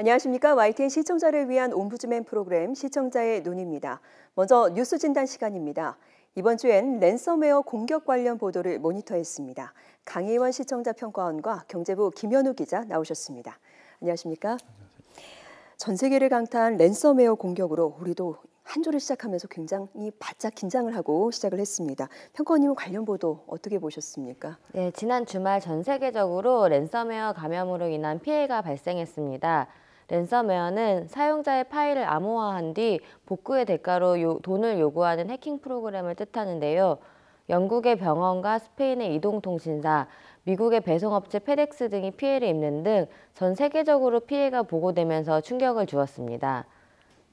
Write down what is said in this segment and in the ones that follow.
안녕하십니까. YTN 시청자를 위한 옴부즈맨 프로그램 시청자의 눈입니다. 먼저 뉴스 진단 시간입니다. 이번 주엔 랜섬웨어 공격 관련 보도를 모니터했습니다. 강희원 시청자 평가원과 경제부 김현우 기자 나오셨습니다. 안녕하십니까. 전 세계를 강타한 랜섬웨어 공격으로 우리도 한 주를 시작하면서 굉장히 바짝 긴장을 하고 시작을 했습니다. 평가원님은 관련 보도 어떻게 보셨습니까? 네, 지난 주말 전 세계적으로 랜섬웨어 감염으로 인한 피해가 발생했습니다. 랜섬웨어는 사용자의 파일을 암호화한 뒤 복구의 대가로 돈을 요구하는 해킹 프로그램을 뜻하는데요. 영국의 병원과 스페인의 이동통신사, 미국의 배송업체 페덱스 등이 피해를 입는 등 전 세계적으로 피해가 보고되면서 충격을 주었습니다.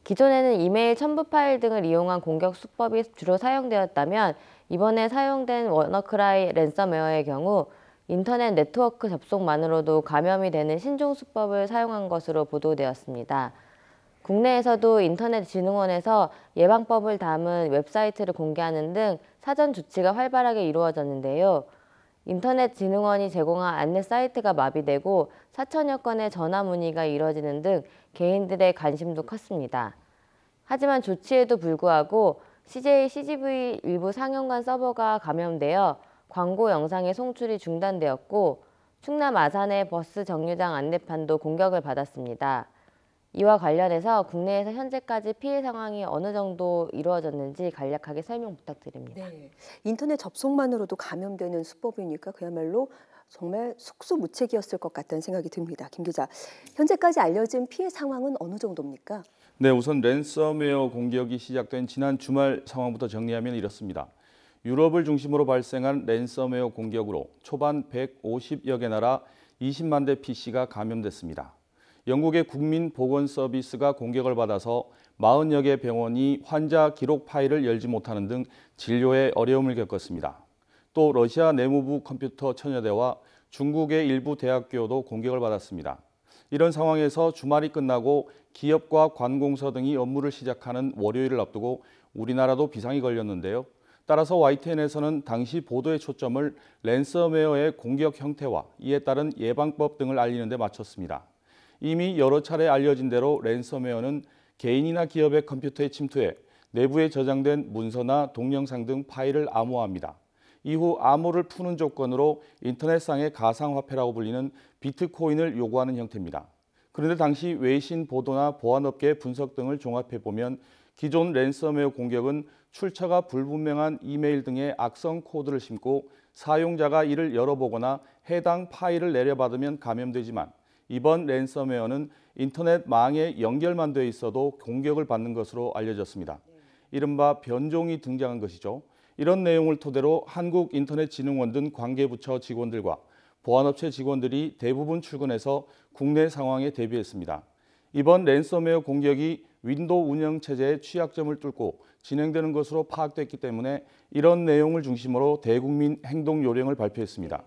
기존에는 이메일 첨부 파일 등을 이용한 공격 수법이 주로 사용되었다면 이번에 사용된 워너크라이 랜섬웨어의 경우 인터넷 네트워크 접속만으로도 감염이 되는 신종 수법을 사용한 것으로 보도되었습니다. 국내에서도 인터넷진흥원에서 예방법을 담은 웹사이트를 공개하는 등 사전 조치가 활발하게 이루어졌는데요. 인터넷진흥원이 제공한 안내 사이트가 마비되고 4천여 건의 전화 문의가 이뤄지는 등 개인들의 관심도 컸습니다. 하지만 조치에도 불구하고 CJ, CGV 일부 상영관 서버가 감염되어 광고 영상의 송출이 중단되었고 충남 아산의 버스 정류장 안내판도 공격을 받았습니다. 이와 관련해서 국내에서 현재까지 피해 상황이 어느 정도 이루어졌는지 간략하게 설명 부탁드립니다. 네, 인터넷 접속만으로도 감염되는 수법이니까 그야말로 정말 속수무책이었을 것 같다는 생각이 듭니다. 김 기자, 현재까지 알려진 피해 상황은 어느 정도입니까? 네, 우선 랜섬웨어 공격이 시작된 지난 주말 상황부터 정리하면 이렇습니다. 유럽을 중심으로 발생한 랜섬웨어 공격으로 초반 150여 개 나라 20만 대 PC가 감염됐습니다. 영국의 국민보건서비스가 공격을 받아서 40여 개 병원이 환자 기록 파일을 열지 못하는 등 진료에 어려움을 겪었습니다. 또 러시아 내무부 컴퓨터 천여대와 중국의 일부 대학교도 공격을 받았습니다. 이런 상황에서 주말이 끝나고 기업과 관공서 등이 업무를 시작하는 월요일을 앞두고 우리나라도 비상이 걸렸는데요. 따라서 YTN에서는 당시 보도의 초점을 랜섬웨어의 공격 형태와 이에 따른 예방법 등을 알리는 데 맞췄습니다. 이미 여러 차례 알려진 대로 랜섬웨어는 개인이나 기업의 컴퓨터에 침투해 내부에 저장된 문서나 동영상 등 파일을 암호화합니다. 이후 암호를 푸는 조건으로 인터넷상의 가상화폐라고 불리는 비트코인을 요구하는 형태입니다. 그런데 당시 외신 보도나 보안업계의 분석 등을 종합해보면 기존 랜섬웨어 공격은 출처가 불분명한 이메일 등의 악성 코드를 심고 사용자가 이를 열어보거나 해당 파일을 내려받으면 감염되지만 이번 랜섬웨어는 인터넷망에 연결만 돼 있어도 공격을 받는 것으로 알려졌습니다. 이른바 변종이 등장한 것이죠. 이런 내용을 토대로 한국인터넷진흥원 등 관계부처 직원들과 보안업체 직원들이 대부분 출근해서 국내 상황에 대비했습니다. 이번 랜섬웨어 공격이 윈도우 운영체제의 취약점을 뚫고 진행되는 것으로 파악됐기 때문에 이런 내용을 중심으로 대국민 행동 요령을 발표했습니다.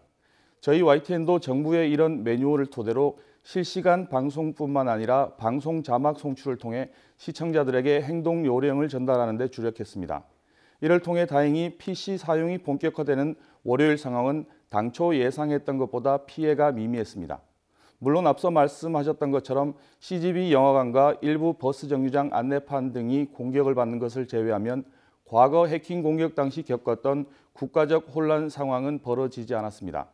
저희 YTN도 정부의 이런 매뉴얼을 토대로 실시간 방송뿐만 아니라 방송 자막 송출을 통해 시청자들에게 행동 요령을 전달하는 데 주력했습니다. 이를 통해 다행히 PC 사용이 본격화되는 월요일 상황은 당초 예상했던 것보다 피해가 미미했습니다. 물론 앞서 말씀하셨던 것처럼 CGV 영화관과 일부 버스 정류장 안내판 등이 공격을 받는 것을 제외하면 과거 해킹 공격 당시 겪었던 국가적 혼란 상황은 벌어지지 않았습니다.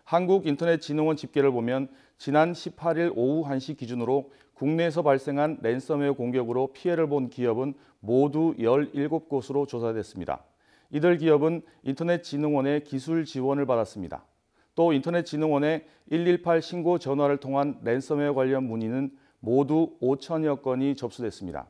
한국인터넷진흥원 집계를 보면 지난 18일 오후 1시 기준으로 국내에서 발생한 랜섬웨어 공격으로 피해를 본 기업은 모두 17곳으로 조사됐습니다. 이들 기업은 인터넷진흥원의 기술 지원을 받았습니다. 또 인터넷진흥원의 118 신고 전화를 통한 랜섬웨어 관련 문의는 모두 5천여 건이 접수됐습니다.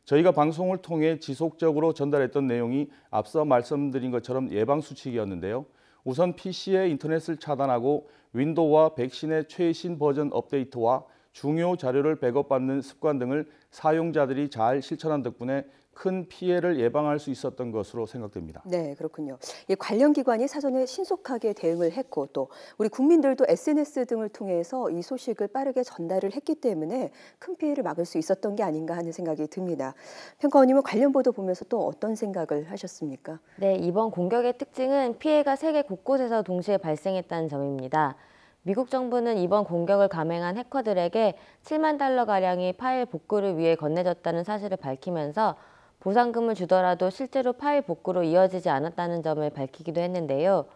저희가 방송을 통해 지속적으로 전달했던 내용이 앞서 말씀드린 것처럼 예방수칙이었는데요. 우선 PC의 인터넷을 차단하고 윈도우와 백신의 최신 버전 업데이트와 중요 자료를 백업받는 습관 등을 사용자들이 잘 실천한 덕분에 큰 피해를 예방할 수 있었던 것으로 생각됩니다. 네, 그렇군요. 이 관련 기관이 사전에 신속하게 대응을 했고 또 우리 국민들도 SNS 등을 통해서 이 소식을 빠르게 전달을 했기 때문에 큰 피해를 막을 수 있었던 게 아닌가 하는 생각이 듭니다. 평가원님은 관련 보도 보면서 또 어떤 생각을 하셨습니까? 네, 이번 공격의 특징은 피해가 세계 곳곳에서 동시에 발생했다는 점입니다. 미국 정부는 이번 공격을 감행한 해커들에게 7만 달러가량이 파일 복구를 위해 건네졌다는 사실을 밝히면서 보상금을 주더라도 실제로 파일 복구로 이어지지 않았다는 점을 밝히기도 했는데요.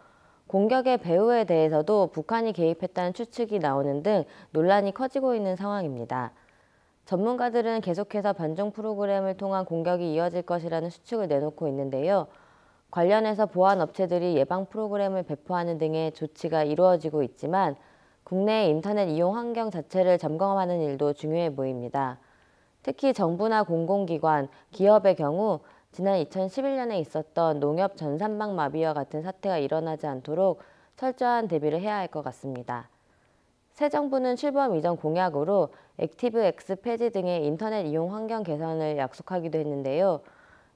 공격의 배후에 대해서도 북한이 개입했다는 추측이 나오는 등 논란이 커지고 있는 상황입니다. 전문가들은 계속해서 변종 프로그램을 통한 공격이 이어질 것이라는 추측을 내놓고 있는데요. 관련해서 보안 업체들이 예방 프로그램을 배포하는 등의 조치가 이루어지고 있지만 국내의 인터넷 이용 환경 자체를 점검하는 일도 중요해 보입니다. 특히 정부나 공공기관, 기업의 경우 지난 2011년에 있었던 농협 전산망 마비와 같은 사태가 일어나지 않도록 철저한 대비를 해야 할 것 같습니다. 새 정부는 출범 이전 공약으로 액티브엑스 폐지 등의 인터넷 이용 환경 개선을 약속하기도 했는데요.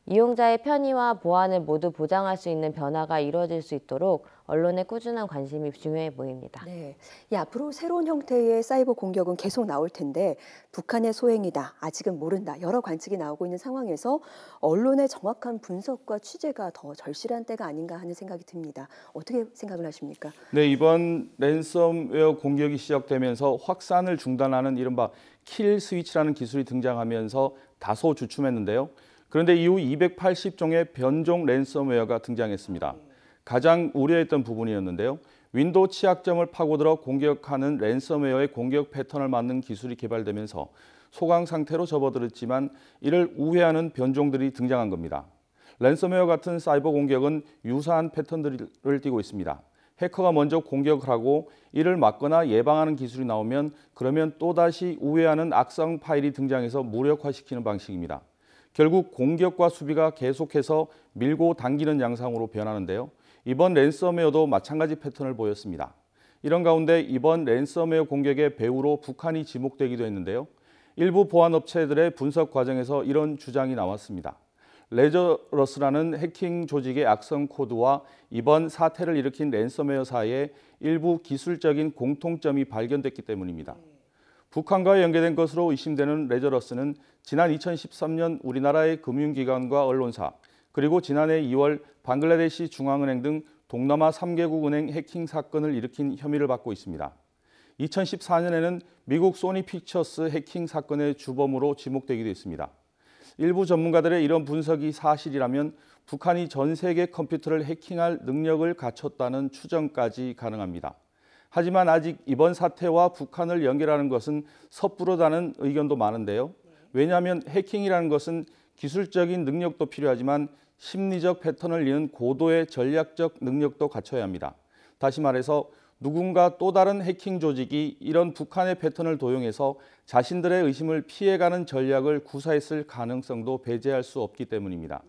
이용자의 편의와 보안을 모두 보장할 수 있는 변화가 이루어질 수 있도록 언론의 꾸준한 관심이 중요해 보입니다. 네, 앞으로 새로운 형태의 사이버 공격은 계속 나올 텐데 북한의 소행이다, 아직은 모른다, 여러 관측이 나오고 있는 상황에서 언론의 정확한 분석과 취재가 더 절실한 때가 아닌가 하는 생각이 듭니다. 어떻게 생각을 하십니까? 네, 이번 랜섬웨어 공격이 시작되면서 확산을 중단하는 이른바 킬 스위치라는 기술이 등장하면서 다소 주춤했는데요. 그런데 이후 280종의 변종 랜섬웨어가 등장했습니다. 가장 우려했던 부분이었는데요. 윈도우 취약점을 파고들어 공격하는 랜섬웨어의 공격 패턴을 맞는 기술이 개발되면서 소강 상태로 접어들었지만 이를 우회하는 변종들이 등장한 겁니다. 랜섬웨어 같은 사이버 공격은 유사한 패턴들을 띠고 있습니다. 해커가 먼저 공격을 하고 이를 막거나 예방하는 기술이 나오면 그러면 또다시 우회하는 악성 파일이 등장해서 무력화시키는 방식입니다. 결국 공격과 수비가 계속해서 밀고 당기는 양상으로 변하는데요. 이번 랜섬웨어도 마찬가지 패턴을 보였습니다. 이런 가운데 이번 랜섬웨어 공격의 배후로 북한이 지목되기도 했는데요. 일부 보안업체들의 분석 과정에서 이런 주장이 나왔습니다. 레저러스라는 해킹 조직의 악성 코드와 이번 사태를 일으킨 랜섬웨어 사이에 일부 기술적인 공통점이 발견됐기 때문입니다. 북한과 연계된 것으로 의심되는 레저러스는 지난 2013년 우리나라의 금융기관과 언론사, 그리고 지난해 2월 방글라데시 중앙은행 등 동남아 3개국 은행 해킹 사건을 일으킨 혐의를 받고 있습니다. 2014년에는 미국 소니 픽처스 해킹 사건의 주범으로 지목되기도 했습니다. 일부 전문가들의 이런 분석이 사실이라면 북한이 전 세계 컴퓨터를 해킹할 능력을 갖췄다는 추정까지 가능합니다. 하지만 아직 이번 사태와 북한을 연결하는 것은 섣부르다는 의견도 많은데요. 왜냐하면 해킹이라는 것은 기술적인 능력도 필요하지만 심리적 패턴을 이은 고도의 전략적 능력도 갖춰야 합니다. 다시 말해서 누군가 또 다른 해킹 조직이 이런 북한의 패턴을 도용해서 자신들의 의심을 피해가는 전략을 구사했을 가능성도 배제할 수 없기 때문입니다.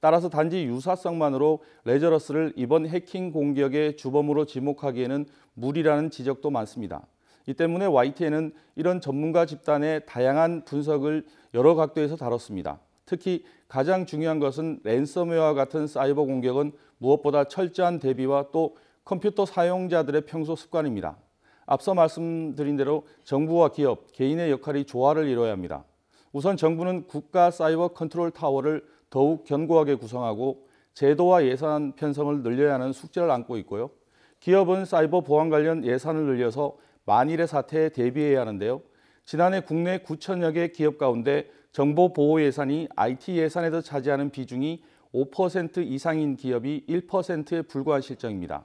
따라서 단지 유사성만으로 레저러스를 이번 해킹 공격의 주범으로 지목하기에는 무리라는 지적도 많습니다. 이 때문에 YTN은 이런 전문가 집단의 다양한 분석을 여러 각도에서 다뤘습니다. 특히 가장 중요한 것은 랜섬웨어와 같은 사이버 공격은 무엇보다 철저한 대비와 또 컴퓨터 사용자들의 평소 습관입니다. 앞서 말씀드린 대로 정부와 기업, 개인의 역할이 조화를 이뤄야 합니다. 우선 정부는 국가 사이버 컨트롤 타워를 더욱 견고하게 구성하고 제도와 예산 편성을 늘려야 하는 숙제를 안고 있고요. 기업은 사이버 보안 관련 예산을 늘려서 만일의 사태에 대비해야 하는데요. 지난해 국내 9천여 개 기업 가운데 정보 보호 예산이 IT 예산에서 차지하는 비중이 5% 이상인 기업이 1%에 불과한 실정입니다.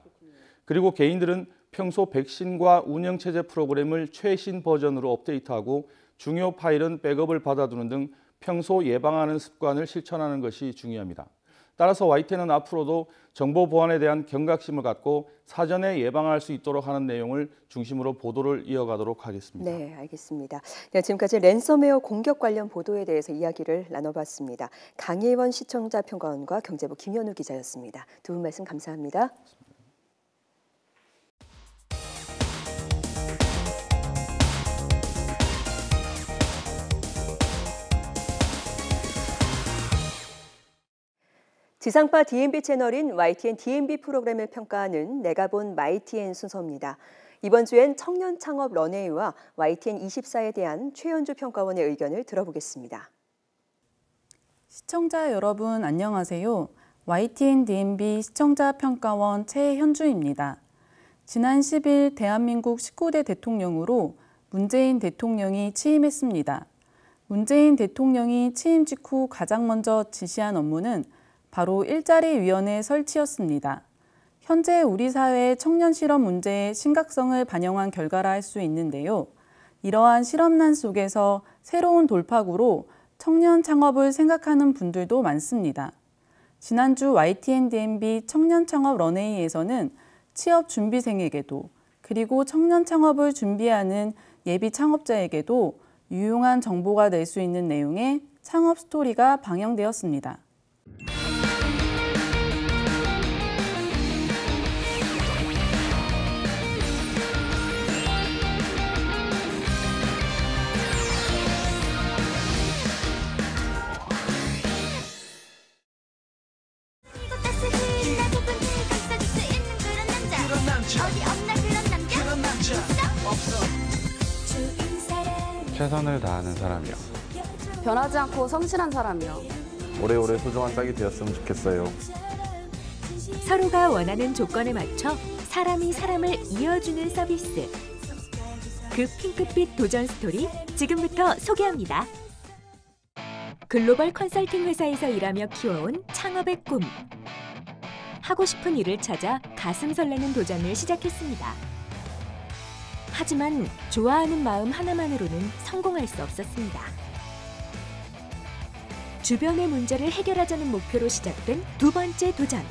그리고 개인들은 평소 백신과 운영체제 프로그램을 최신 버전으로 업데이트하고 중요 파일은 백업을 받아두는 등 평소 예방하는 습관을 실천하는 것이 중요합니다. 따라서 YTN은 앞으로도 정보 보안에 대한 경각심을 갖고 사전에 예방할 수 있도록 하는 내용을 중심으로 보도를 이어가도록 하겠습니다. 네, 알겠습니다. 네, 지금까지 랜섬웨어 공격 관련 보도에 대해서 이야기를 나눠봤습니다. 강예원 시청자 평가원과 경제부 김현우 기자였습니다. 두 분 말씀 감사합니다. 지상파 DMB 채널인 YTN DMB 프로그램을 평가하는 내가 본 YTN 순서입니다. 이번 주엔 청년 창업 런웨이와 YTN 24에 대한 최현주 평가원의 의견을 들어보겠습니다. 시청자 여러분 안녕하세요. YTN DMB 시청자 평가원 최현주입니다. 지난 10일 대한민국 19대 대통령으로 문재인 대통령이 취임했습니다. 문재인 대통령이 취임 직후 가장 먼저 지시한 업무는 바로 일자리위원회 설치였습니다. 현재 우리 사회의 청년 실업 문제의 심각성을 반영한 결과라 할 수 있는데요. 이러한 실업난 속에서 새로운 돌파구로 청년 창업을 생각하는 분들도 많습니다. 지난주 YTN-DMB 청년 창업 런웨이에서는 취업 준비생에게도 그리고 청년 창업을 준비하는 예비 창업자에게도 유용한 정보가 될 수 있는 내용의 창업 스토리가 방영되었습니다. 최선을 다하는 사람이요. 변하지 않고 성실한 사람이요. 오래오래 소중한 짝이 되었으면 좋겠어요. 서로가 원하는 조건에 맞춰 사람이 사람을 이어주는 서비스. 그 핑크빛 도전 스토리 지금부터 소개합니다. 글로벌 컨설팅 회사에서 일하며 키워온 창업의 꿈. 하고 싶은 일을 찾아 가슴 설레는 도전을 시작했습니다. 하지만 좋아하는 마음 하나만으로는 성공할 수 없었습니다. 주변의 문제를 해결하자는 목표로 시작된 두 번째 도전.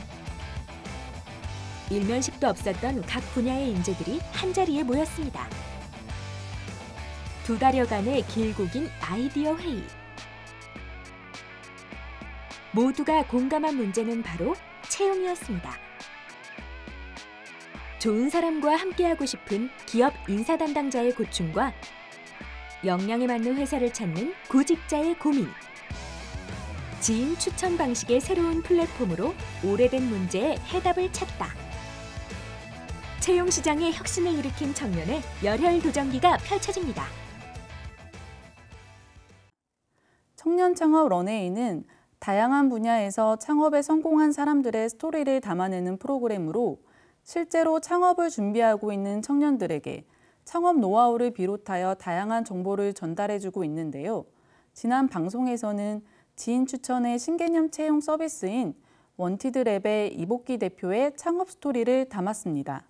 일면식도 없었던 각 분야의 인재들이 한자리에 모였습니다. 2달여간의 길고 긴 아이디어 회의. 모두가 공감한 문제는 바로 채용이었습니다. 좋은 사람과 함께하고 싶은 기업 인사 담당자의 고충과 역량에 맞는 회사를 찾는 구직자의 고민. 지인 추천 방식의 새로운 플랫폼으로 오래된 문제에 해답을 찾다. 채용 시장에 혁신을 일으킨 청년의 열혈 도전기가 펼쳐집니다. 청년 창업 런웨이는 다양한 분야에서 창업에 성공한 사람들의 스토리를 담아내는 프로그램으로 실제로 창업을 준비하고 있는 청년들에게 창업 노하우를 비롯하여 다양한 정보를 전달해주고 있는데요. 지난 방송에서는 지인 추천의 신개념 채용 서비스인 원티드랩의 이복기 대표의 창업 스토리를 담았습니다.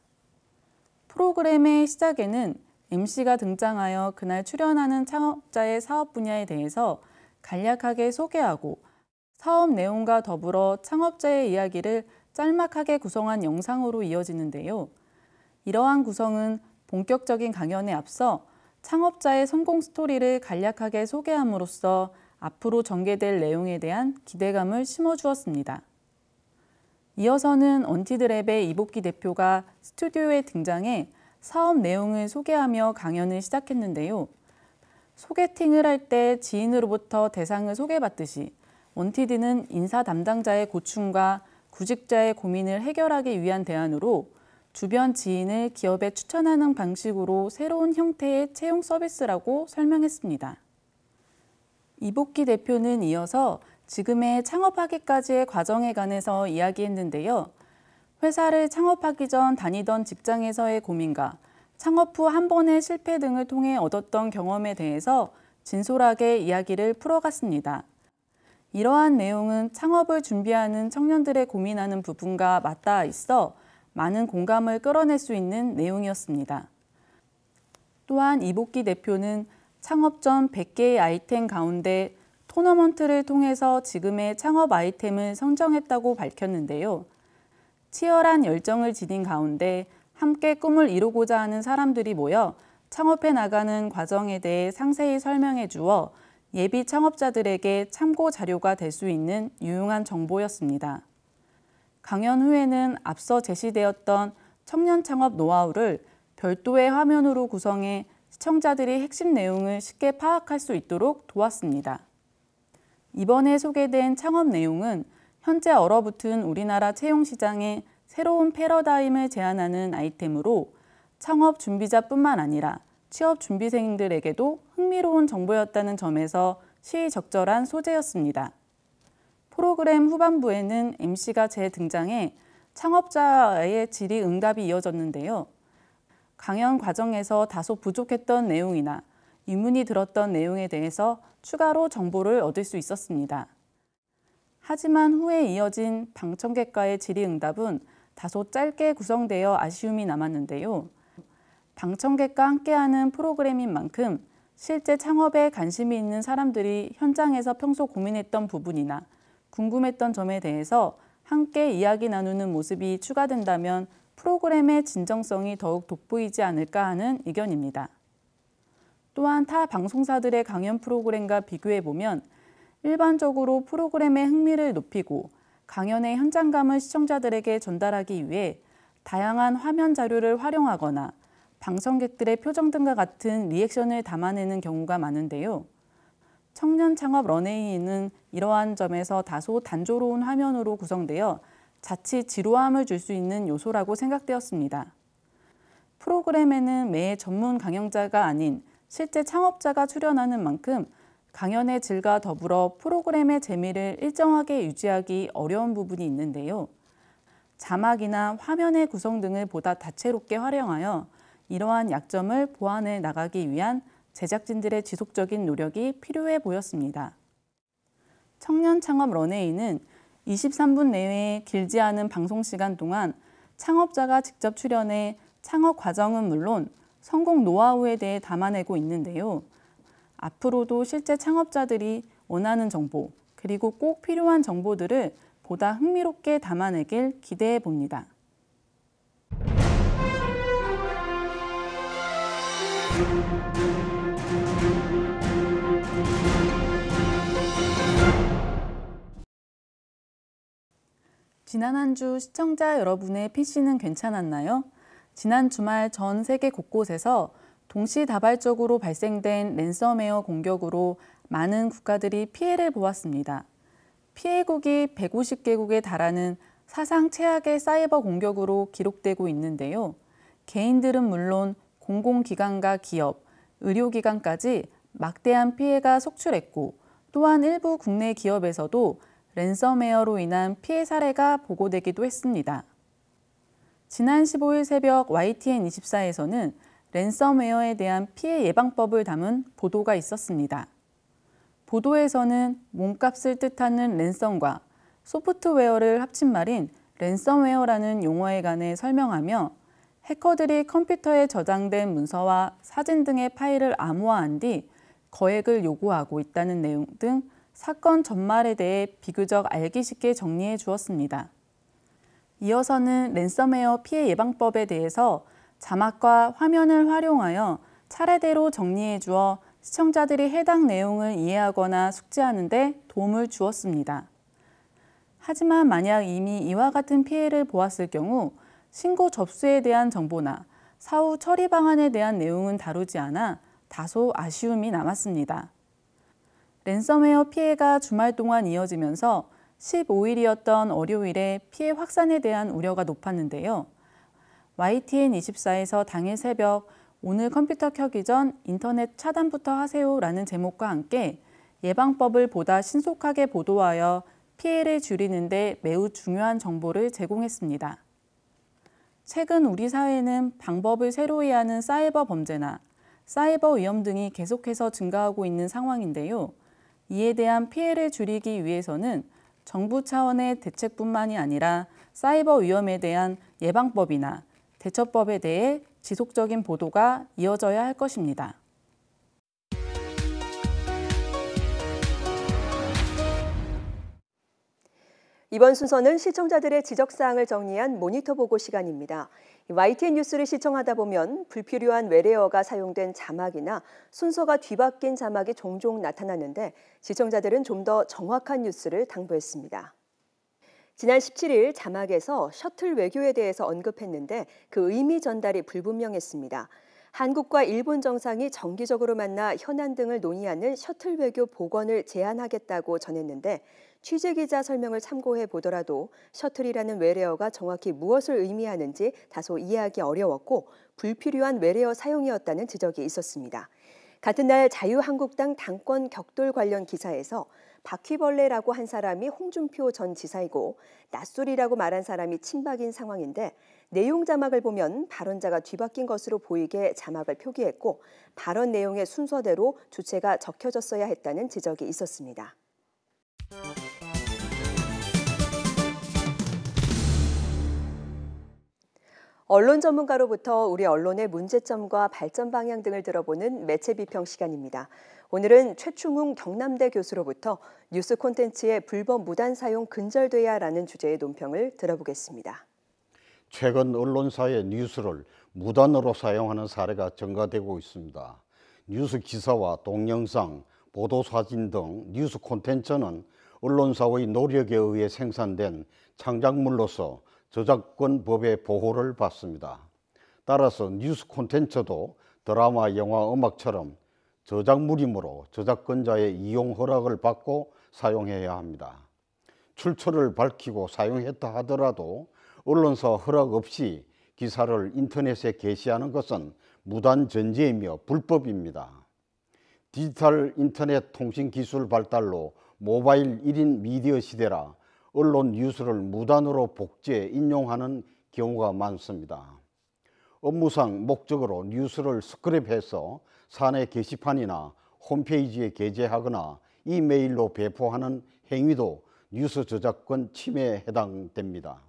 프로그램의 시작에는 MC가 등장하여 그날 출연하는 창업자의 사업 분야에 대해서 간략하게 소개하고 사업 내용과 더불어 창업자의 이야기를 짤막하게 구성한 영상으로 이어지는데요. 이러한 구성은 본격적인 강연에 앞서 창업자의 성공 스토리를 간략하게 소개함으로써 앞으로 전개될 내용에 대한 기대감을 심어주었습니다. 이어서는 언티드랩의 이복기 대표가 스튜디오에 등장해 사업 내용을 소개하며 강연을 시작했는데요. 소개팅을 할 때 지인으로부터 대상을 소개받듯이 원티드는 인사 담당자의 고충과 구직자의 고민을 해결하기 위한 대안으로 주변 지인을 기업에 추천하는 방식으로 새로운 형태의 채용 서비스라고 설명했습니다. 이복기 대표는 이어서 지금의 창업하기까지의 과정에 관해서 이야기했는데요. 회사를 창업하기 전 다니던 직장에서의 고민과 창업 후 한 번의 실패 등을 통해 얻었던 경험에 대해서 진솔하게 이야기를 풀어갔습니다. 이러한 내용은 창업을 준비하는 청년들의 고민하는 부분과 맞닿아 있어 많은 공감을 끌어낼 수 있는 내용이었습니다. 또한 이복기 대표는 창업 전 100개의 아이템 가운데 토너먼트를 통해서 지금의 창업 아이템을 선정했다고 밝혔는데요. 치열한 열정을 지닌 가운데 함께 꿈을 이루고자 하는 사람들이 모여 창업해 나가는 과정에 대해 상세히 설명해 주어 예비 창업자들에게 참고 자료가 될 수 있는 유용한 정보였습니다. 강연 후에는 앞서 제시되었던 청년 창업 노하우를 별도의 화면으로 구성해 시청자들이 핵심 내용을 쉽게 파악할 수 있도록 도왔습니다. 이번에 소개된 창업 내용은 현재 얼어붙은 우리나라 채용 시장에 새로운 패러다임을 제안하는 아이템으로 창업 준비자뿐만 아니라 취업 준비생들에게도 흥미로운 정보였다는 점에서 시의적절한 소재였습니다. 프로그램 후반부에는 MC가 재등장해 창업자의 질의응답이 이어졌는데요. 강연 과정에서 다소 부족했던 내용이나 의문이 들었던 내용에 대해서 추가로 정보를 얻을 수 있었습니다. 하지만 후에 이어진 방청객과의 질의응답은 다소 짧게 구성되어 아쉬움이 남았는데요. 방청객과 함께하는 프로그램인 만큼 실제 창업에 관심이 있는 사람들이 현장에서 평소 고민했던 부분이나 궁금했던 점에 대해서 함께 이야기 나누는 모습이 추가된다면 프로그램의 진정성이 더욱 돋보이지 않을까 하는 의견입니다. 또한 타 방송사들의 강연 프로그램과 비교해보면 일반적으로 프로그램의 흥미를 높이고 강연의 현장감을 시청자들에게 전달하기 위해 다양한 화면 자료를 활용하거나 방청객들의 표정 등과 같은 리액션을 담아내는 경우가 많은데요. 청년 창업 런웨이는 이러한 점에서 다소 단조로운 화면으로 구성되어 자칫 지루함을 줄 수 있는 요소라고 생각되었습니다. 프로그램에는 매 전문 강연자가 아닌 실제 창업자가 출연하는 만큼 강연의 질과 더불어 프로그램의 재미를 일정하게 유지하기 어려운 부분이 있는데요. 자막이나 화면의 구성 등을 보다 다채롭게 활용하여 이러한 약점을 보완해 나가기 위한 제작진들의 지속적인 노력이 필요해 보였습니다. 청년 창업 런웨이는 23분 내외의 길지 않은 방송 시간 동안 창업자가 직접 출연해 창업 과정은 물론 성공 노하우에 대해 담아내고 있는데요. 앞으로도 실제 창업자들이 원하는 정보, 그리고 꼭 필요한 정보들을 보다 흥미롭게 담아내길 기대해 봅니다. 지난 한 주 시청자 여러분의 PC는 괜찮았나요? 지난 주말 전 세계 곳곳에서 동시다발적으로 발생된 랜섬웨어 공격으로 많은 국가들이 피해를 보았습니다. 피해국이 150개국에 달하는 사상 최악의 사이버 공격으로 기록되고 있는데요. 개인들은 물론 공공기관과 기업, 의료기관까지 막대한 피해가 속출했고 또한 일부 국내 기업에서도 랜섬웨어로 인한 피해 사례가 보고되기도 했습니다. 지난 15일 새벽 YTN24에서는 랜섬웨어에 대한 피해 예방법을 담은 보도가 있었습니다. 보도에서는 몸값을 뜻하는 랜섬과 소프트웨어를 합친 말인 랜섬웨어라는 용어에 관해 설명하며 해커들이 컴퓨터에 저장된 문서와 사진 등의 파일을 암호화한 뒤 거액을 요구하고 있다는 내용 등 사건 전말에 대해 비교적 알기 쉽게 정리해 주었습니다. 이어서는 랜섬웨어 피해 예방법에 대해서 자막과 화면을 활용하여 차례대로 정리해 주어 시청자들이 해당 내용을 이해하거나 숙지하는 데 도움을 주었습니다. 하지만 만약 이미 이와 같은 피해를 보았을 경우 신고 접수에 대한 정보나 사후 처리 방안에 대한 내용은 다루지 않아 다소 아쉬움이 남았습니다. 랜섬웨어 피해가 주말 동안 이어지면서 15일이었던 월요일에 피해 확산에 대한 우려가 높았는데요. YTN24에서 당일 새벽 오늘 컴퓨터 켜기 전 인터넷 차단부터 하세요라는 제목과 함께 예방법을 보다 신속하게 보도하여 피해를 줄이는 데 매우 중요한 정보를 제공했습니다. 최근 우리 사회는 방법을 새로이 하는 사이버 범죄나 사이버 위험 등이 계속해서 증가하고 있는 상황인데요. 이에 대한 피해를 줄이기 위해서는 정부 차원의 대책뿐만이 아니라 사이버 위험에 대한 예방법이나 대처법에 대해 지속적인 보도가 이어져야 할 것입니다. 이번 순서는 시청자들의 지적사항을 정리한 모니터 보고 시간입니다. YTN 뉴스를 시청하다 보면 불필요한 외래어가 사용된 자막이나 순서가 뒤바뀐 자막이 종종 나타나는데 시청자들은 좀 더 정확한 뉴스를 당부했습니다. 지난 17일 자막에서 셔틀 외교에 대해서 언급했는데 그 의미 전달이 불분명했습니다. 한국과 일본 정상이 정기적으로 만나 현안 등을 논의하는 셔틀 외교 복원을 제안하겠다고 전했는데 취재기자 설명을 참고해 보더라도 셔틀이라는 외래어가 정확히 무엇을 의미하는지 다소 이해하기 어려웠고 불필요한 외래어 사용이었다는 지적이 있었습니다. 같은 날 자유한국당 당권 격돌 관련 기사에서 바퀴벌레라고 한 사람이 홍준표 전 지사이고 낯술이라고 말한 사람이 친박인 상황인데 내용 자막을 보면 발언자가 뒤바뀐 것으로 보이게 자막을 표기했고 발언 내용의 순서대로 주체가 적혀졌어야 했다는 지적이 있었습니다. 언론 전문가로부터 우리 언론의 문제점과 발전 방향 등을 들어보는 매체 비평 시간입니다. 오늘은 최충웅 경남대 교수로부터 뉴스 콘텐츠의 불법 무단 사용 근절돼야라는 주제의 논평을 들어보겠습니다. 최근 언론사의 뉴스를 무단으로 사용하는 사례가 증가되고 있습니다. 뉴스 기사와 동영상, 보도사진 등 뉴스 콘텐츠는 언론사의 노력에 의해 생산된 창작물로서 저작권법의 보호를 받습니다. 따라서 뉴스 콘텐츠도 드라마, 영화, 음악처럼 저작물이므로 저작권자의 이용 허락을 받고 사용해야 합니다. 출처를 밝히고 사용했다 하더라도 언론사 허락 없이 기사를 인터넷에 게시하는 것은 무단 전제이며 불법입니다. 디지털 인터넷 통신 기술 발달로 모바일 1인 미디어 시대라 언론 뉴스를 무단으로 복제, 인용하는 경우가 많습니다. 업무상 목적으로 뉴스를 스크랩해서 사내 게시판이나 홈페이지에 게재하거나 이메일로 배포하는 행위도 뉴스 저작권 침해에 해당됩니다.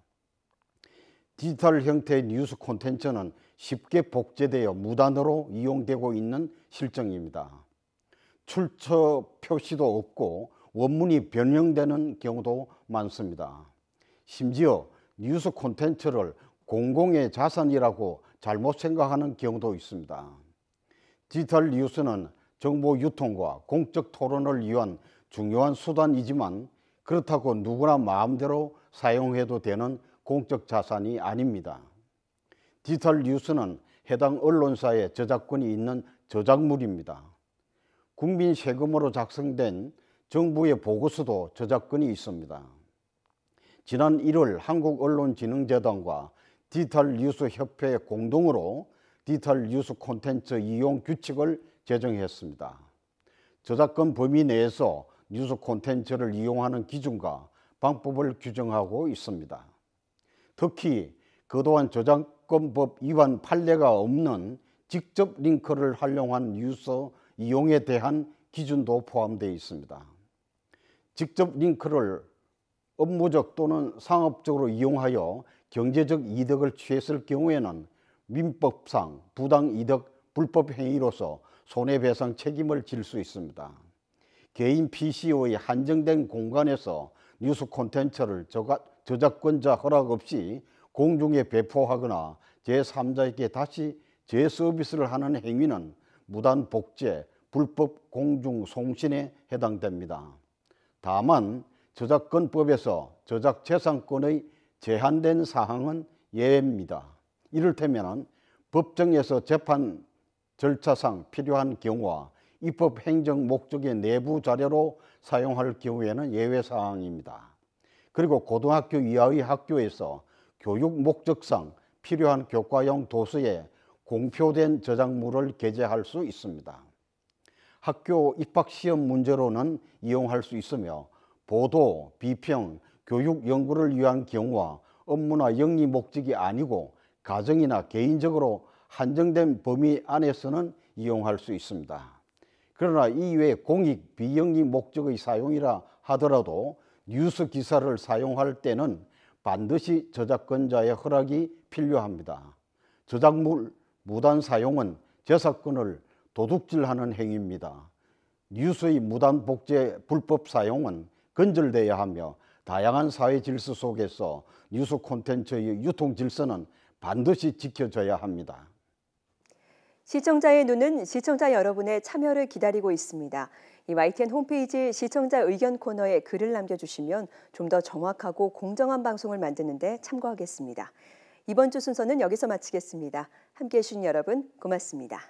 디지털 형태의 뉴스 콘텐츠는 쉽게 복제되어 무단으로 이용되고 있는 실정입니다. 출처 표시도 없고 원문이 변형되는 경우도 많습니다. 심지어 뉴스 콘텐츠를 공공의 자산이라고 잘못 생각하는 경우도 있습니다. 디지털 뉴스는 정보 유통과 공적 토론을 위한 중요한 수단이지만 그렇다고 누구나 마음대로 사용해도 되는 공적 자산이 아닙니다. 디지털 뉴스는 해당 언론사의 저작권이 있는 저작물입니다. 국민 세금으로 작성된 정부의 보고서도 저작권이 있습니다. 지난 1월 한국언론진흥재단과 디지털 뉴스 협회 공동으로 디지털 뉴스 콘텐츠 이용 규칙을 제정했습니다. 저작권 범위 내에서 뉴스 콘텐츠를 이용하는 기준과 방법을 규정하고 있습니다. 특히 그동안 저작권법 위반 판례가 없는 직접 링크를 활용한 뉴스 이용에 대한 기준도 포함되어 있습니다. 직접 링크를 업무적 또는 상업적으로 이용하여 경제적 이득을 취했을 경우에는 민법상 부당이득 불법 행위로서 손해배상 책임을 질 수 있습니다. 개인 PC의 한정된 공간에서 뉴스 콘텐츠를 저작권자 허락 없이 공중에 배포하거나 제3자에게 다시 재서비스를 하는 행위는 무단 복제, 불법 공중 송신에 해당됩니다. 다만 저작권법에서 저작재산권의 제한된 사항은 예외입니다. 이를테면 법정에서 재판 절차상 필요한 경우와 입법 행정 목적의 내부 자료로 사용할 경우에는 예외 사항입니다. 그리고 고등학교 이하의 학교에서 교육 목적상 필요한 교과용 도서에 공표된 저작물을 게재할 수 있습니다. 학교 입학시험 문제로는 이용할 수 있으며 보도, 비평, 교육 연구를 위한 경우와 업무나 영리 목적이 아니고 가정이나 개인적으로 한정된 범위 안에서는 이용할 수 있습니다. 그러나 이외에 공익, 비영리 목적의 사용이라 하더라도 뉴스 기사를 사용할 때는 반드시 저작권자의 허락이 필요합니다. 저작물 무단 사용은 저작권을 도둑질하는 행위입니다. 뉴스의 무단 복제 불법 사용은 근절돼야 하며 다양한 사회 질서 속에서 뉴스 콘텐츠의 유통 질서는 반드시 지켜져야 합니다. 시청자의 눈은 시청자 여러분의 참여를 기다리고 있습니다. 이 YTN 홈페이지 시청자 의견 코너에 글을 남겨주시면 좀 더 정확하고 공정한 방송을 만드는 데 참고하겠습니다. 이번 주 순서는 여기서 마치겠습니다. 함께해 주신 여러분 고맙습니다.